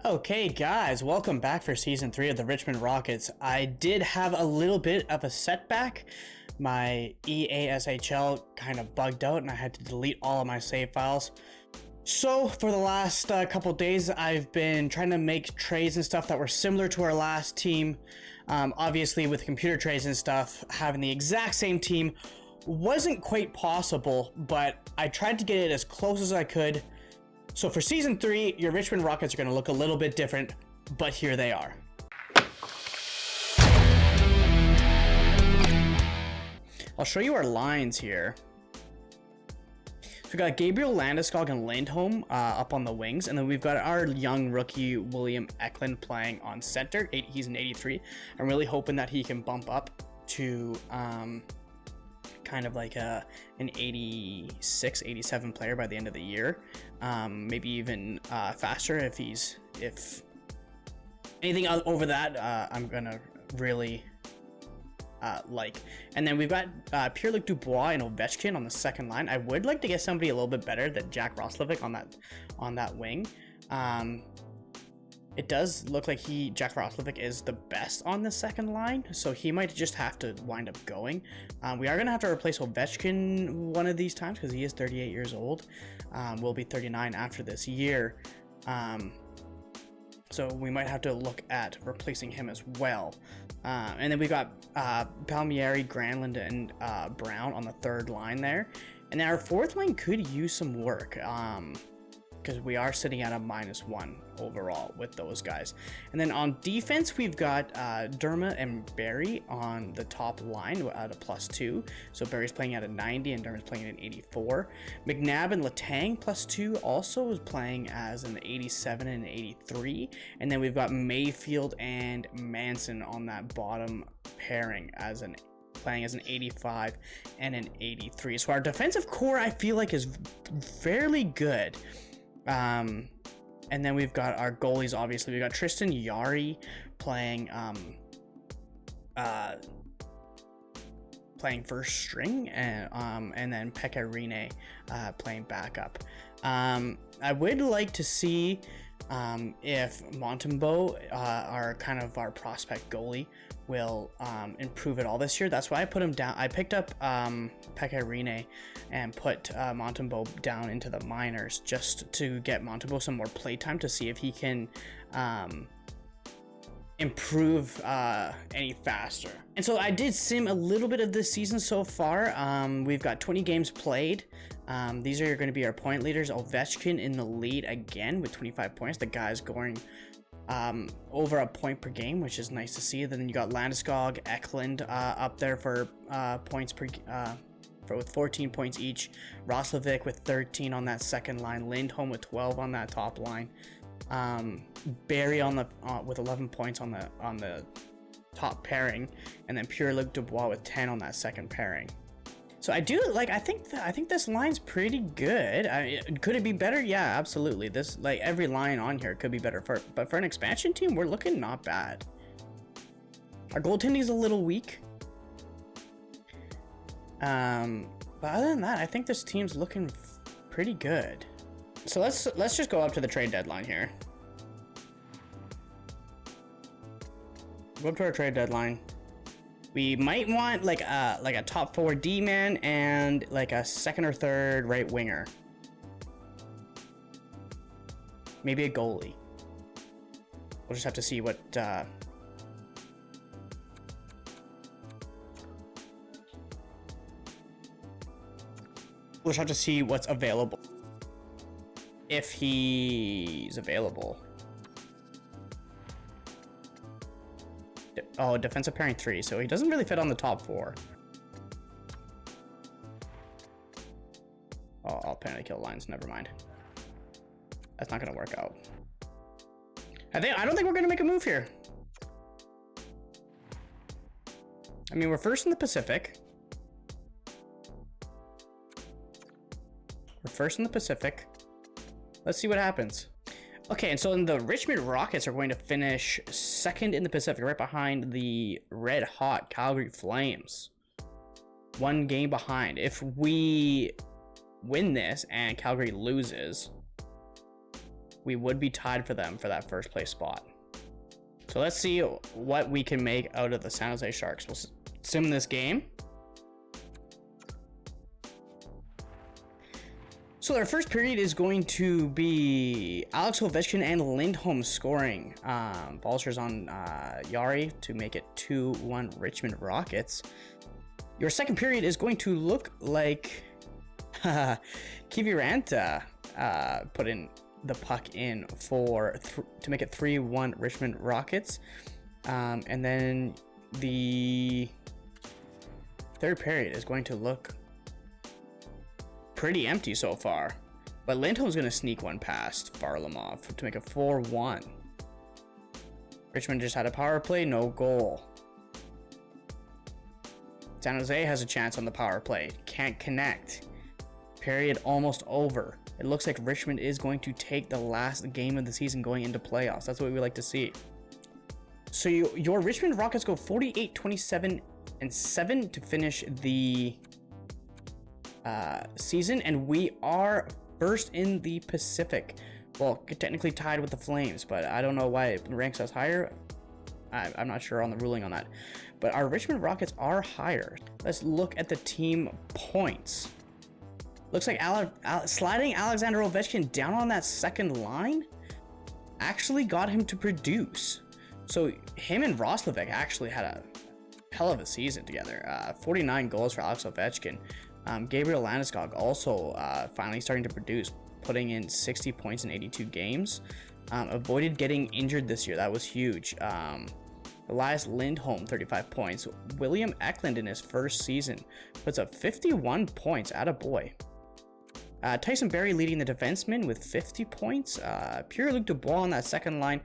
Okay guys, welcome back for season 3 of the Richmond Rockets. I did have a little bit of a setback. My EASHL kind of bugged out and I had to delete all of my save files. So for the last couple days, I've been trying to make trades and stuff that were similar to our last team. Obviously with computer trades and stuff, having the exact same team wasn't quite possible, but I tried to get it as close as I could. So for season 3, your Richmond Rockets are going to look a little bit different, but here they are. I'll show you our lines here. So we got Gabriel Landeskog and Lindholm up on the wings, and then we've got our young rookie William Eklund playing on center. He's an 83. I'm really hoping that he can bump up to kind of like an 86, 87 player by the end of the year. Maybe even faster if anything over that, I'm gonna really like. And then we've got Pierre-Luc Dubois and Ovechkin on the second line. I would like to get somebody a little bit better than Jack Roslovic on that wing. It does look like Jack Roslovic is the best on the second line, so he might just have to wind up going. We are going to have to replace Ovechkin one of these times because he is 38 years old. Will be 39 after this year. So we might have to look at replacing him as well. And then we got Palmieri, Granlund, and Brown on the third line there. And then our fourth line could use some work. Because we are sitting at a -1 overall with those guys. And then on defense, we've got Dermott and Barry on the top line at a +2. So Barry's playing at a 90 and Dermott's playing at an 84. McNabb and Letang +2 also is playing as an 87 and an 83. And then we've got Mayfield and Manson on that bottom pairing playing as an 85 and an 83. So our defensive core, I feel like, is fairly good. And then we've got our goalies. Obviously we got Tristan Yari playing first string, and then Pekka Rinne playing backup. I would like to see if Montembeault, our prospect goalie, will improve it all this year. That's why I put him down. I picked up Pekka Rinne and put Montembeault down into the minors just to get Montembeault some more play time to see if he can improve any faster. And so I did sim a little bit of this season so far. We've got 20 games played. These are going to be our point leaders. Ovechkin in the lead again with 25 points. The guy's going over a point per game, which is nice to see. Then you got Landeskog, Eklund up there for points per with 14 points each. Roslovic with 13 on that second line. Lindholm with 12 on that top line. Barry on the with 11 points on the top pairing, and then Pierre-Luc Dubois with 10 on that second pairing. So I think this line's pretty good. Could it be better? Yeah, absolutely. This, like, every line on here could be better, but for an expansion team, we're looking not bad. Our goaltending's a little weak. But other than that, I think this team's looking pretty good. So let's just go up to the trade deadline here. Go up to our trade deadline. We might want like a top 4 D-man and like a second or third right winger. Maybe a goalie. We'll just have to see what we'll just have to see what's available. If he's available. Oh, defensive pairing 3, so he doesn't really fit on the top 4. Oh, I'll penalty kill lines, never mind. That's not gonna work out. I don't think we're gonna make a move here. I mean, we're first in the Pacific. Let's see what happens. Okay, and so then the Richmond Rockets are going to finish second in the Pacific, right behind the red hot Calgary Flames. 1 game behind. If we win this and Calgary loses, we would be tied for them for that first place spot. So let's see what we can make out of the San Jose Sharks. We'll sim this game. So our first period is going to be Alex Ovechkin and Lindholm scoring. Balsers on Yari to make it 2-1 Richmond Rockets. Your second period is going to look like Kiviranta put in the puck in to make it 3-1 Richmond Rockets. And then the third period is going to look pretty empty so far, but Lindholm's going to sneak one past Varlamov to make a 4-1. Richmond just had a power play, no goal. San Jose has a chance on the power play, can't connect. Period almost over. It looks like Richmond is going to take the last game of the season going into playoffs. That's what we like to see. So your Richmond Rockets go 48, 27, and 7 to finish the season, and we are first in the Pacific. Well, technically tied with the Flames, but I don't know why it ranks us higher. I'm not sure on the ruling on that, but our Richmond Rockets are higher. Let's look at the team points. Looks like sliding Alexander Ovechkin down on that second line actually got him to produce. So him and Roslovic actually had a hell of a season together. 49 goals for Alex Ovechkin. Gabriel Landeskog also finally starting to produce, putting in 60 points in 82 games. Avoided getting injured this year. That was huge. Elias Lindholm, 35 points. William Eklund in his first season puts up 51 points. Attaboy. Tyson Barrie leading the defenseman with 50 points. Pierre-Luc Dubois on that second line,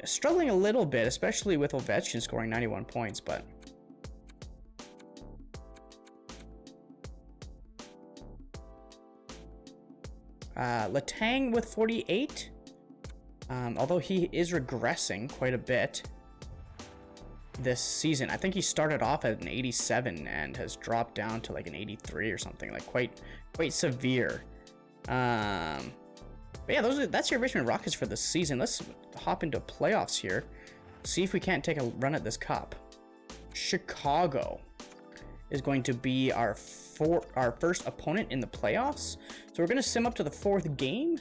struggling a little bit, especially with Ovechkin scoring 91 points, but Letang with 48, although he is regressing quite a bit this season. I think he started off at an 87 and has dropped down to like an 83 or something, like quite severe. But yeah, that's your Richmond Rockets for the season. Let's hop into playoffs here, see if we can't take a run at this cup. Chicago is going to be our first opponent in the playoffs. So we're going to sim up to the fourth game.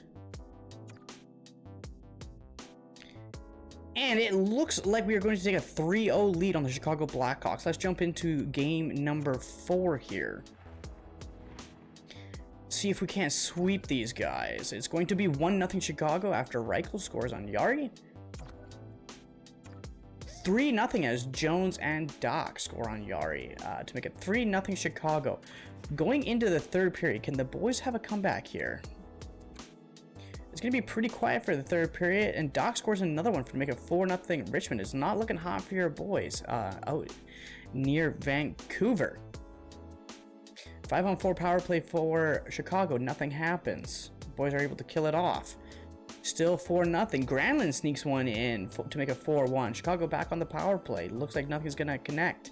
And it looks like we are going to take a 3-0 lead on the Chicago Blackhawks. Let's jump into game number 4 here. See if we can't sweep these guys. It's going to be 1-0 Chicago after Reichel scores on Yari. 3-0 as Jones and Doc score on Yari to make it 3-0 Chicago. Going into the third period, can the boys have a comeback here? It's going to be pretty quiet for the third period, and Doc scores another one to make it 4-0 Richmond. It's not looking hot for your boys out near Vancouver. 5-on-4 power play for Chicago. Nothing happens. The boys are able to kill it off. Still 4-0. Granlund sneaks one in to make it 4-1. Chicago back on the power play. Looks like nothing's going to connect.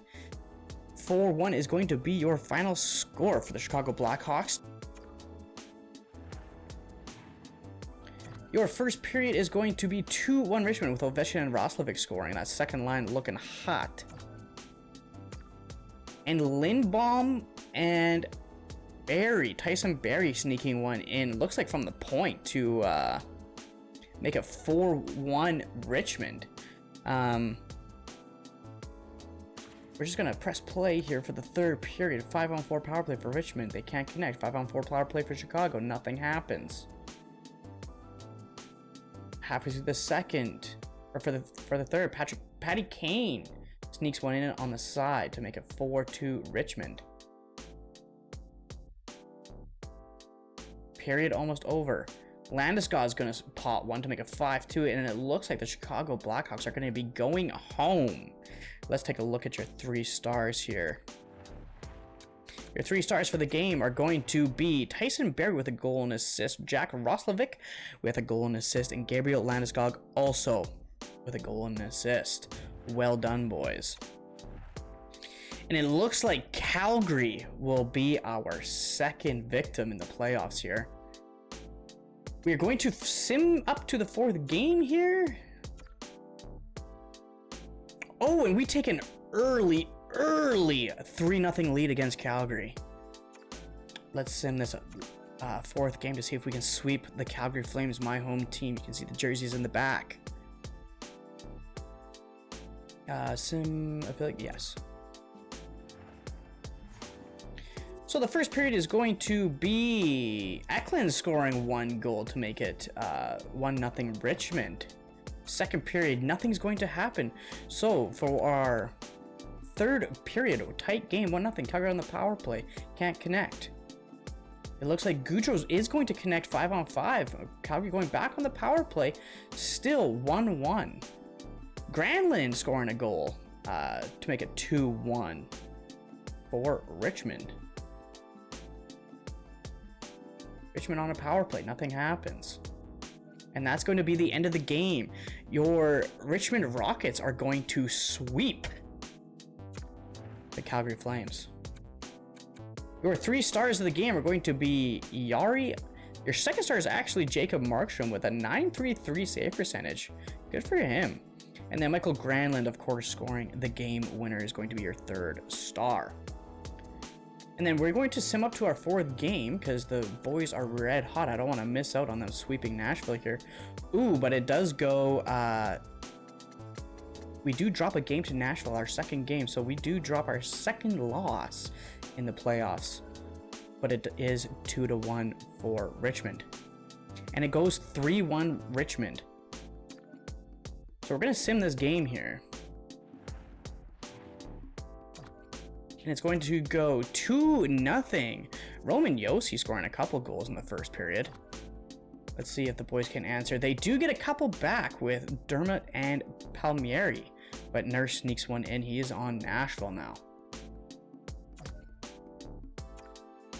4-1 is going to be your final score for the Chicago Blackhawks. Your first period is going to be 2-1 Richmond with Ovechkin and Roslovic scoring. That second line looking hot. And Lindbaum and Tyson Barrie sneaking one in. Looks like from the point to make it 4-1 Richmond. We're just going to press play here for the third period. 5-on-4 power play for Richmond. They can't connect. 5-on-4 power play for Chicago. Nothing happens. Halfway through the second, or for the third, Patty Kane sneaks one in on the side to make it 4-2 Richmond. Period almost over. Landeskog is going to pot one to make it 5-2, and it looks like the Chicago Blackhawks are going to be going home. Let's take a look at your 3 stars here. Your 3 stars for the game are going to be Tyson Barrie with a goal and assist, Jack Roslovic with a goal and assist, and Gabriel Landeskog also with a goal and assist. Well done, boys. And it looks like Calgary will be our second victim in the playoffs here. We are going to sim up to the 4th game here. Oh, and we take an early 3-0 lead against Calgary. Let's sim this 4th game to see if we can sweep the Calgary Flames, my home team. You can see the jerseys in the back. Sim, I feel like, yes. So the first period is going to be Eklund scoring 1 goal to make it 1-0 Richmond. Second period, nothing's going to happen. So for our 3rd period, tight game, 1-0. Calgary on the power play, can't connect. It looks like Goudreau is going to connect 5-on-5. Calgary going back on the power play, still 1-1. Granlund scoring a goal to make it 2-1 for Richmond. Richmond on a power play, nothing happens. And that's going to be the end of the game. Your Richmond Rockets are going to sweep the Calgary Flames. Your 3 stars of the game are going to be Yari. Your second star is actually Jacob Markstrom with a 933 save percentage. Good for him. And then Michael Granlund, of course, scoring the game winner is going to be your 3rd star. And then we're going to sim up to our 4th game because the boys are red hot. I don't want to miss out on them sweeping Nashville here. Ooh, but it does go... we do drop a game to Nashville, our 2nd game. So we do drop our 2nd loss in the playoffs. But it is 2-1 for Richmond. And it goes 3-1 Richmond. So we're going to sim this game here. And it's going to go 2-0. Roman Josi scoring a couple goals in the first period. Let's see if the boys can answer. They do get a couple back with Dermott and Palmieri. But Nurse sneaks one in. He is on Nashville now.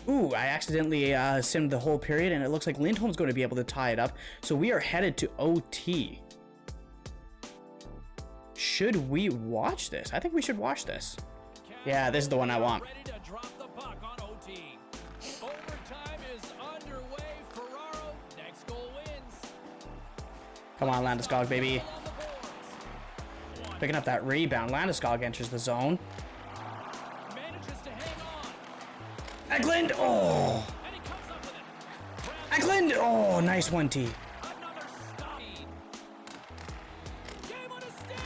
Ooh, I accidentally simmed the whole period, and it looks like Lindholm's going to be able to tie it up. So we are headed to OT. Should we watch this? I think we should watch this. Yeah, this is the one I want. Ready to drop the puck on OT. Overtime is underway. Ferraro, next goal wins. Come on, Landeskog, baby. Picking up that rebound. Landeskog enters the zone. Manages to hang on. Eklund! Oh! And he comes up with it. Eklund! Oh, nice 1T. Another stop. Game on his stick.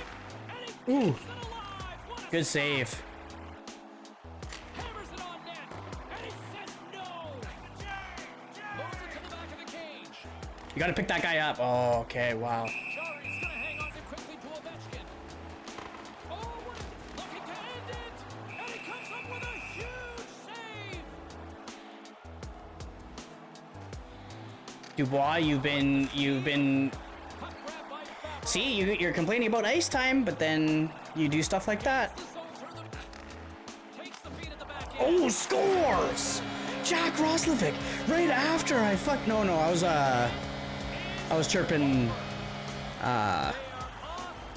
And he Ooh. keeps it alive. What a Good save. hammers it on net. And he says no. Moves it to the back of the cage. You gotta pick that guy up. Oh, okay, wow. Jari's gonna hang on it quickly to Ovechkin. Oh, what a, looking to end it. And he comes up with a huge save. Dubois, you've been... Puck grab by Fabro. See, you're complaining about ice time, but then you do stuff like that. The zone through the... Takes the feed at the back end. Oh, scores! Jack Roslovic, right after I no, I was chirping,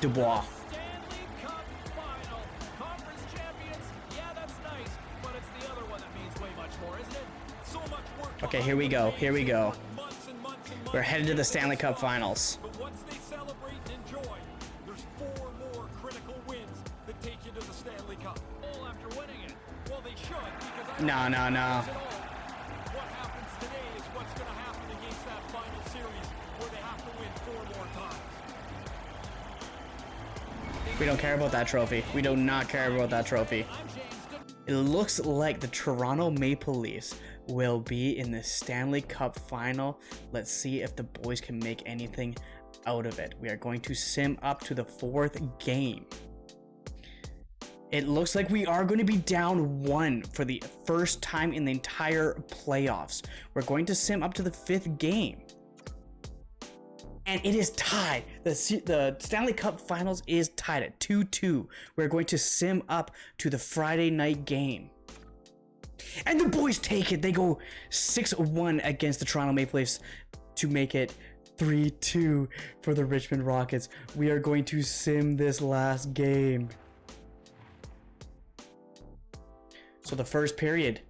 Dubois. Stanley Cup final. Conference champions. Yeah, that's nice, but it's the other one that means way much more, isn't it? So much work. Okay, here we go, here we go. Months and months and We're months. headed to the Stanley Cup Finals. But once they celebrate and enjoy, there's 4 more critical wins that take you to the Stanley Cup. All after winning it. Well, they should, because No. what happens today is what's going to happen against that final series where they have to win 4 more times. We don't care about that trophy. We do not care about that trophy. I'm James Good. It looks like the Toronto Maple Leafs will be in the Stanley Cup Final. Let's see if the boys can make anything out of it. We are going to sim up to the 4th game. It looks like we are going to be down 1 for the first time in the entire playoffs. We're going to sim up to the 5th game. And it is tied. The Stanley Cup Finals is tied at 2-2. We're going to sim up to the Friday night game. And the boys take it. They go 6-1 against the Toronto Maple Leafs to make it 3-2 for the Richmond Rockets. We are going to sim this last game. So the first period,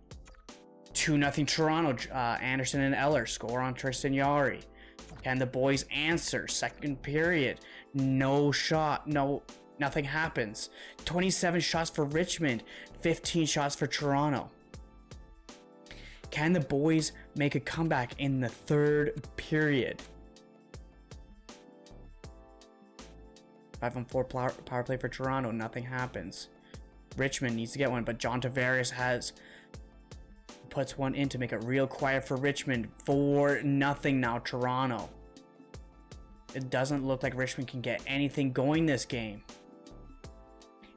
2-0 Toronto. Anderson and Eller score on Tristan Yari. Can the boys answer? Second period. No shot. No, nothing happens. 27 shots for Richmond. 15 shots for Toronto. Can the boys make a comeback in the third period? 5-on-4 power play for Toronto. Nothing happens. Richmond needs to get one, but John Tavares puts one in to make it real quiet for Richmond. 4-0 now, Toronto. It doesn't look like Richmond can get anything going this game.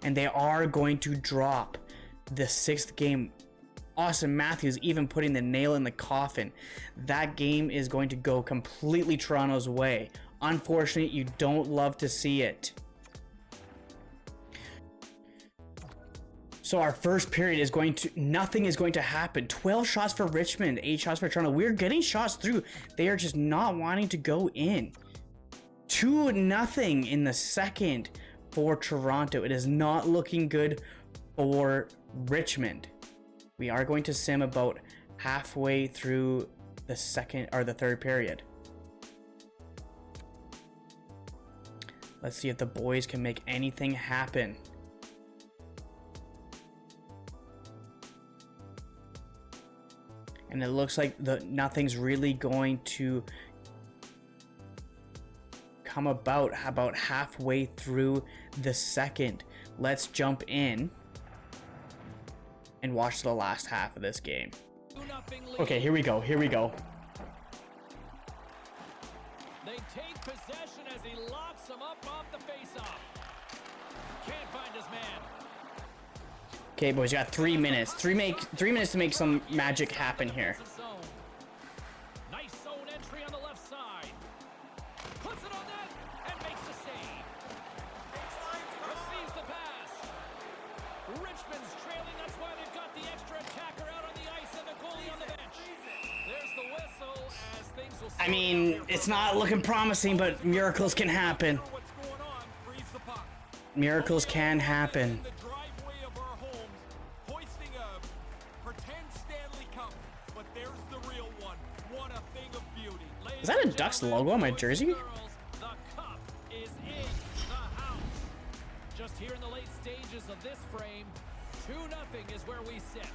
And they are going to drop the 6th game. Austin Matthews even putting the nail in the coffin. That game is going to go completely Toronto's way. Unfortunately, you don't love to see it. So our first period is nothing is going to happen. 12 shots for Richmond, 8 shots for Toronto. We're getting shots through. They are just not wanting to go in. 2-0 in the second for Toronto. It is not looking good for Richmond. We are going to sim about halfway through the second or the third period. Let's see if the boys can make anything happen. And it looks like nothing's really going to come about halfway through the second. Let's jump in and watch the last half of this game. Okay, here we go. Here we go. They take possession as he locks him up off the faceoff. Can't find his man. Okay, boys, you got 3 minutes. 3 minutes to make some magic happen here. Nice zone entry on the left side. Puts it on net and makes the save. Receives the pass. Richmond's trailing. That's why they've got the extra attacker out on the ice and the goalie on the bench. There's the whistle as things will. I mean, it's not looking promising, but miracles can happen. Miracles can happen. Is that a Ducks logo on my jersey? The cup is in the house. Just here in the late stages of this frame, 2-0 is where we sit.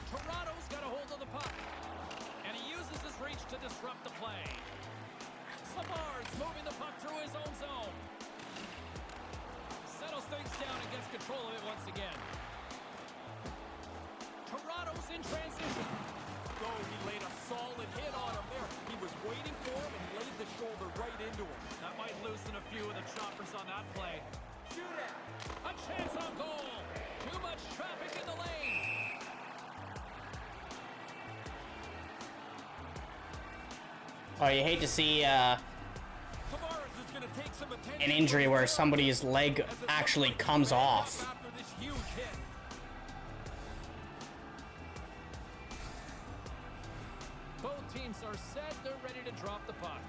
Toronto's got a hold of the puck, and he uses his reach to disrupt the play. Savard's moving the puck through his own zone. Settles things down and gets control of it once again. Toronto's in transition. He laid a solid hit on him there. He was waiting for him and laid the shoulder right into him. That might loosen a few of the choppers on that play. Shoot it! A chance on goal! Too much traffic in the lane! Oh, you hate to see an injury where somebody's leg actually comes off. After this huge hit. Both teams are set. They're ready to drop the puck.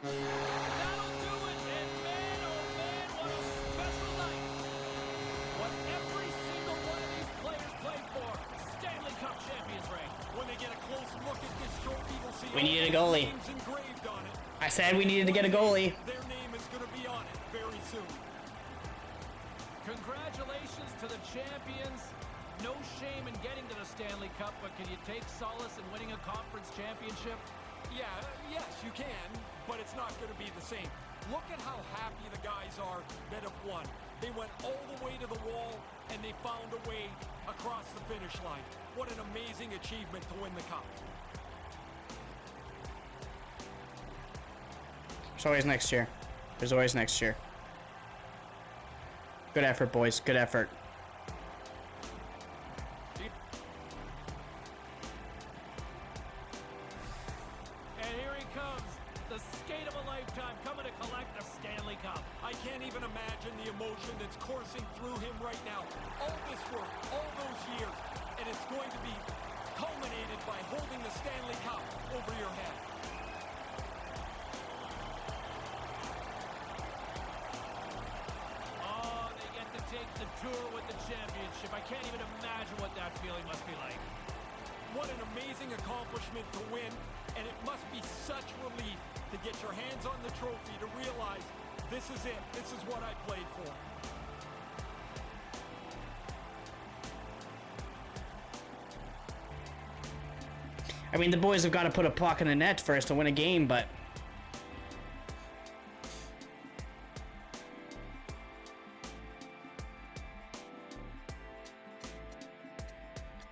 That'll do it. And man, oh man, what a special night. What every single one of these players played for. Stanley Cup champions ring. When they get a close look at this trophy, we'll see We needed a goalie. names engraved on it. I said we needed to get a goalie. Their name is going to be on it very soon. Congratulations to the champions. No shame in getting to the Stanley Cup, but can you take solace in winning a conference championship? Yes, you can, but it's not going to be the same. Look at how happy the guys are that have won. They went all the way to the wall, and they found a way across the finish line. What an amazing achievement to win the cup. There's always next year. There's always next year. Good effort, boys. Good effort. And here he comes. The skate of a lifetime coming to collect the Stanley Cup. I can't even imagine the emotion that's coursing through him right now. All this work, all those years, and it's going to be culminated by holding the Stanley Cup over your head. Oh, they get to take the tour with the championship. I can't even imagine what that feeling must be like. What an amazing accomplishment to win, and it must be such relief to get your hands on the trophy, to realize this is it. This is what I played for. I mean, the boys have got to put a puck in the net first to win a game, but...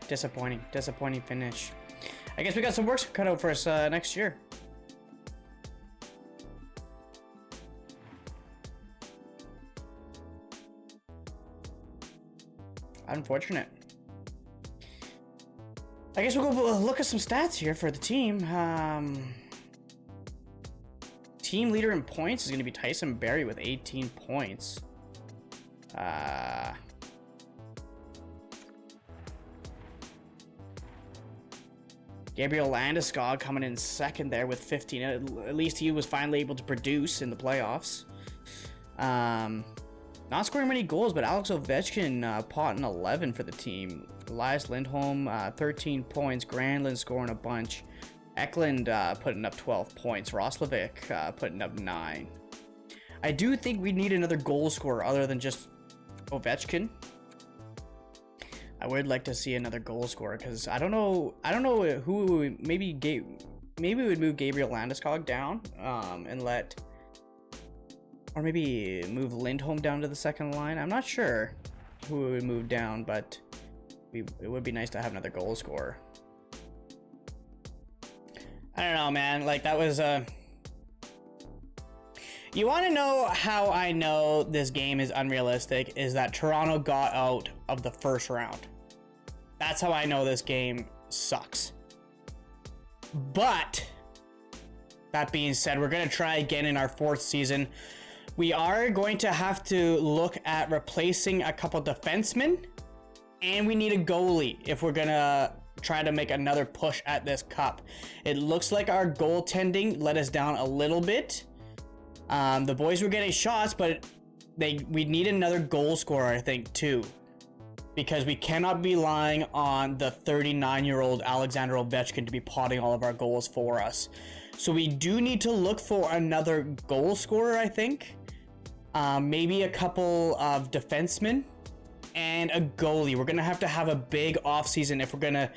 Disappointing finish. I guess we got some work cut out for us next year. Unfortunate. I guess we'll go look at some stats here for the team. Team leader in points is going to be Tyson Barrie with 18 points. Gabriel Landeskog coming in second there with 15. At least he was finally able to produce in the playoffs. Not scoring many goals, but Alex Ovechkin potting 11 for the team. Elias Lindholm 13 points. Granlund scoring a bunch. Eklund putting up 12 points. Roslovic putting up 9. I do think we need another goal scorer other than just Ovechkin. I would like to see another goal scorer because I don't know who. Maybe we would move Gabriel Landeskog down and let, or maybe move Lindholm down to the second line. I'm not sure who we would move down, but it would be nice to have another goal scorer. I don't know, man. Like, that was you want to know how I know this game is unrealistic? Is that Toronto got out of the first round. That's how I know this game sucks. But that being said, we're going to try again in our 4th season. We are going to have to look at replacing a couple defensemen, and we need a goalie if we're going to try to make another push at this cup. It looks like our goaltending let us down a little bit. The boys were getting shots, but we need another goal scorer, I think, too. Because we cannot be relying on the 39-year-old Alexander Ovechkin to be potting all of our goals for us. So we do need to look for another goal scorer, I think. Maybe a couple of defensemen and a goalie. We're going to have a big offseason if we're going to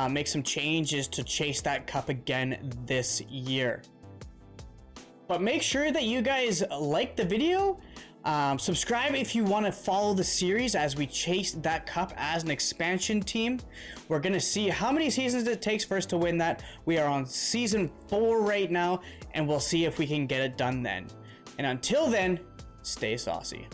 make some changes to chase that cup again this year. But make sure that you guys like the video. Subscribe if you want to follow the series as we chase that cup as an expansion team. We're going to see how many seasons it takes for us to win that. We are on season 4 right now, and we'll see if we can get it done then. And until then, stay saucy.